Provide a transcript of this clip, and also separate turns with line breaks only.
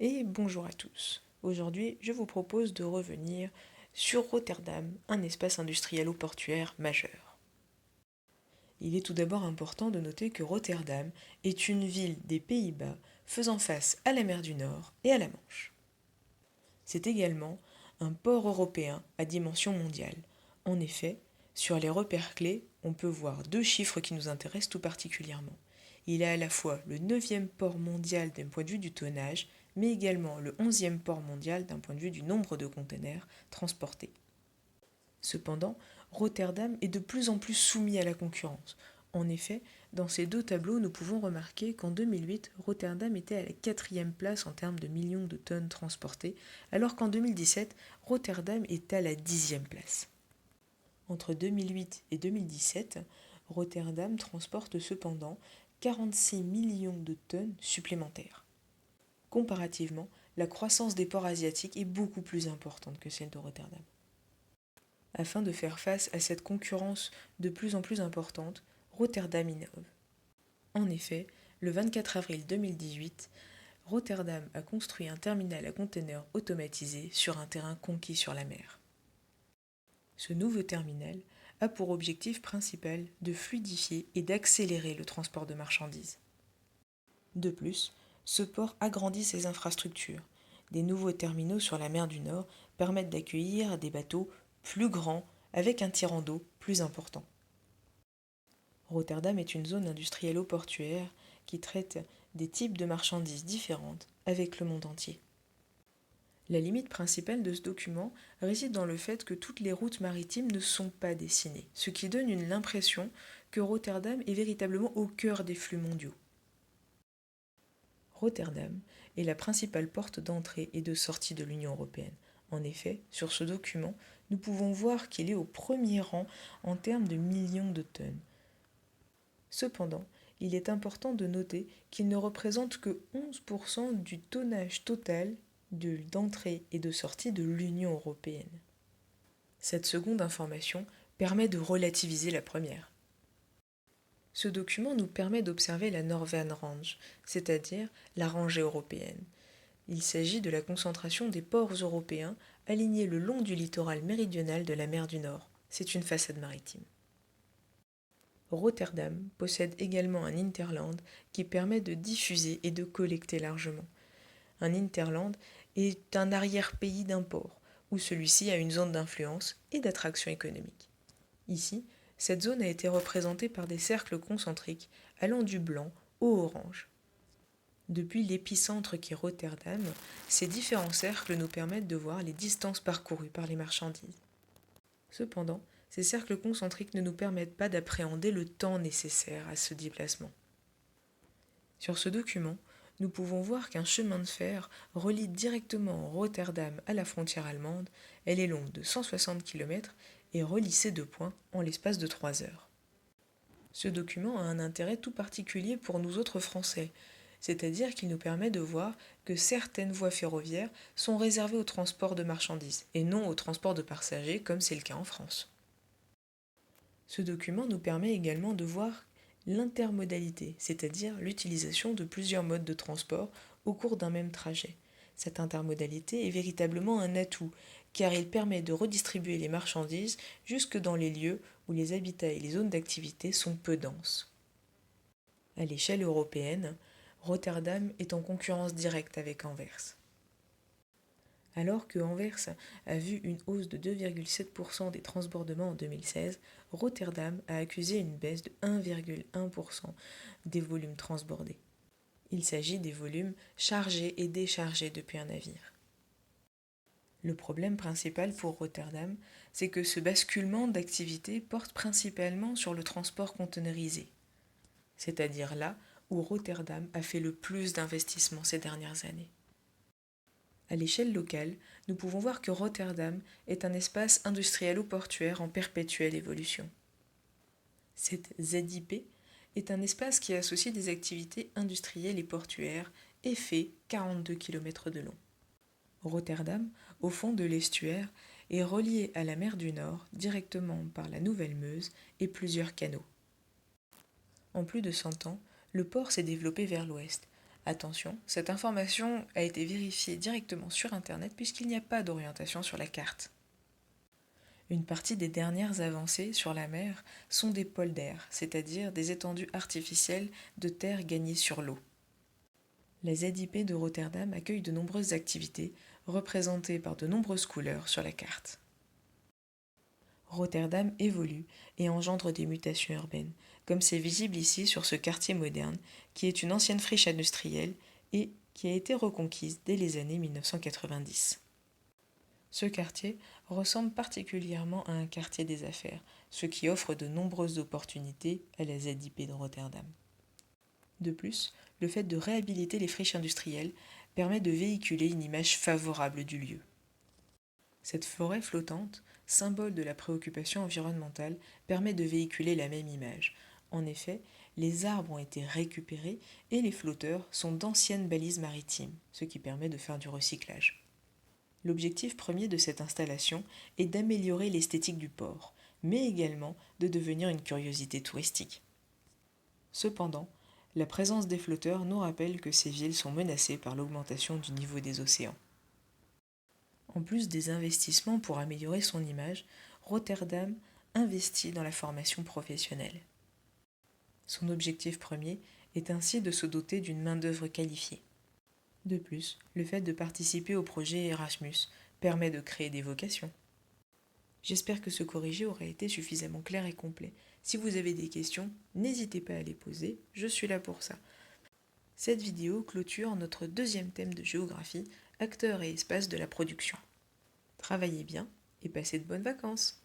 Et bonjour à tous. Aujourd'hui, je vous propose de revenir sur Rotterdam, un espace industriel-portuaire majeur. Il est tout d'abord important de noter que Rotterdam est une ville des Pays-Bas faisant face à la mer du Nord et à la Manche. C'est également un port européen à dimension mondiale. En effet, sur les repères clés, on peut voir deux chiffres qui nous intéressent tout particulièrement. Il est à la fois le 9e port mondial d'un point de vue du tonnage, mais également le 11e port mondial d'un point de vue du nombre de containers transportés. Cependant, Rotterdam est de plus en plus soumis à la concurrence. En effet, dans ces deux tableaux, nous pouvons remarquer qu'en 2008, Rotterdam était à la 4e place en termes de millions de tonnes transportées, alors qu'en 2017, Rotterdam est à la 10e place. Entre 2008 et 2017, Rotterdam transporte cependant 46 millions de tonnes supplémentaires. Comparativement, la croissance des ports asiatiques est beaucoup plus importante que celle de Rotterdam. Afin de faire face à cette concurrence de plus en plus importante, Rotterdam innove. En effet, le 24 avril 2018, Rotterdam a construit un terminal à conteneurs automatisé sur un terrain conquis sur la mer. Ce nouveau terminal a pour objectif principal de fluidifier et d'accélérer le transport de marchandises. De plus, ce port agrandit ses infrastructures. Des nouveaux terminaux sur la mer du Nord permettent d'accueillir des bateaux plus grands avec un tirant d'eau plus important. Rotterdam est une zone industrielle-portuaire qui traite des types de marchandises différentes avec le monde entier. La limite principale de ce document réside dans le fait que toutes les routes maritimes ne sont pas dessinées, ce qui donne l'impression que Rotterdam est véritablement au cœur des flux mondiaux. Rotterdam est la principale porte d'entrée et de sortie de l'Union européenne. En effet, sur ce document, nous pouvons voir qu'il est au premier rang en termes de millions de tonnes. Cependant, il est important de noter qu'il ne représente que 11% du tonnage total d'entrée et de sortie de l'Union européenne. Cette seconde information permet de relativiser la première. Ce document nous permet d'observer la Northern Range, c'est-à-dire la rangée européenne. Il s'agit de la concentration des ports européens alignés le long du littoral méridional de la mer du Nord. C'est une façade maritime. Rotterdam possède également un hinterland qui permet de diffuser et de collecter largement. Un hinterland est un arrière-pays d'un port, où celui-ci a une zone d'influence et d'attraction économique. Ici, cette zone a été représentée par des cercles concentriques allant du blanc au orange. Depuis l'épicentre qui est Rotterdam, ces différents cercles nous permettent de voir les distances parcourues par les marchandises. Cependant, ces cercles concentriques ne nous permettent pas d'appréhender le temps nécessaire à ce déplacement. Sur ce document, nous pouvons voir qu'un chemin de fer relie directement Rotterdam à la frontière allemande. Elle est longue de 160 km et relie ces deux points en l'espace de 3 heures. Ce document a un intérêt tout particulier pour nous autres Français, c'est-à-dire qu'il nous permet de voir que certaines voies ferroviaires sont réservées au transport de marchandises et non au transport de passagers comme c'est le cas en France. Ce document nous permet également de voir l'intermodalité, c'est-à-dire l'utilisation de plusieurs modes de transport au cours d'un même trajet. Cette intermodalité est véritablement un atout, car il permet de redistribuer les marchandises jusque dans les lieux où les habitats et les zones d'activité sont peu denses. À l'échelle européenne, Rotterdam est en concurrence directe avec Anvers. Alors que Anvers a vu une hausse de 2,7% des transbordements en 2016, Rotterdam a accusé une baisse de 1,1% des volumes transbordés. Il s'agit des volumes chargés et déchargés depuis un navire. Le problème principal pour Rotterdam, c'est que ce basculement d'activité porte principalement sur le transport conteneurisé, c'est-à-dire là où Rotterdam a fait le plus d'investissements ces dernières années. À l'échelle locale, nous pouvons voir que Rotterdam est un espace industriel-portuaire en perpétuelle évolution. Cette ZIP est un espace qui associe des activités industrielles et portuaires et fait 42 km de long. Rotterdam, au fond de l'estuaire, est relié à la mer du Nord directement par la Nouvelle Meuse et plusieurs canaux. En plus de 100 ans, le port s'est développé vers l'ouest, Attention, cette information a été vérifiée directement sur Internet puisqu'il n'y a pas d'orientation sur la carte. Une partie des dernières avancées sur la mer sont des polders, c'est-à-dire des étendues artificielles de terre gagnées sur l'eau. La ZIP de Rotterdam accueille de nombreuses activités, représentées par de nombreuses couleurs sur la carte. Rotterdam évolue et engendre des mutations urbaines, comme c'est visible ici sur ce quartier moderne, qui est une ancienne friche industrielle et qui a été reconquise dès les années 1990. Ce quartier ressemble particulièrement à un quartier des affaires, ce qui offre de nombreuses opportunités à la ZIP de Rotterdam. De plus, le fait de réhabiliter les friches industrielles permet de véhiculer une image favorable du lieu. Cette forêt flottante, symbole de la préoccupation environnementale, permet de véhiculer la même image. En effet, les arbres ont été récupérés et les flotteurs sont d'anciennes balises maritimes, ce qui permet de faire du recyclage. L'objectif premier de cette installation est d'améliorer l'esthétique du port, mais également de devenir une curiosité touristique. Cependant, la présence des flotteurs nous rappelle que ces villes sont menacées par l'augmentation du niveau des océans. En plus des investissements pour améliorer son image, Rotterdam investit dans la formation professionnelle. Son objectif premier est ainsi de se doter d'une main-d'œuvre qualifiée. De plus, le fait de participer au projet Erasmus permet de créer des vocations. J'espère que ce corrigé aura été suffisamment clair et complet. Si vous avez des questions, n'hésitez pas à les poser, je suis là pour ça. Cette vidéo clôture notre deuxième thème de géographie, acteurs et espaces de la production. Travaillez bien et passez de bonnes vacances.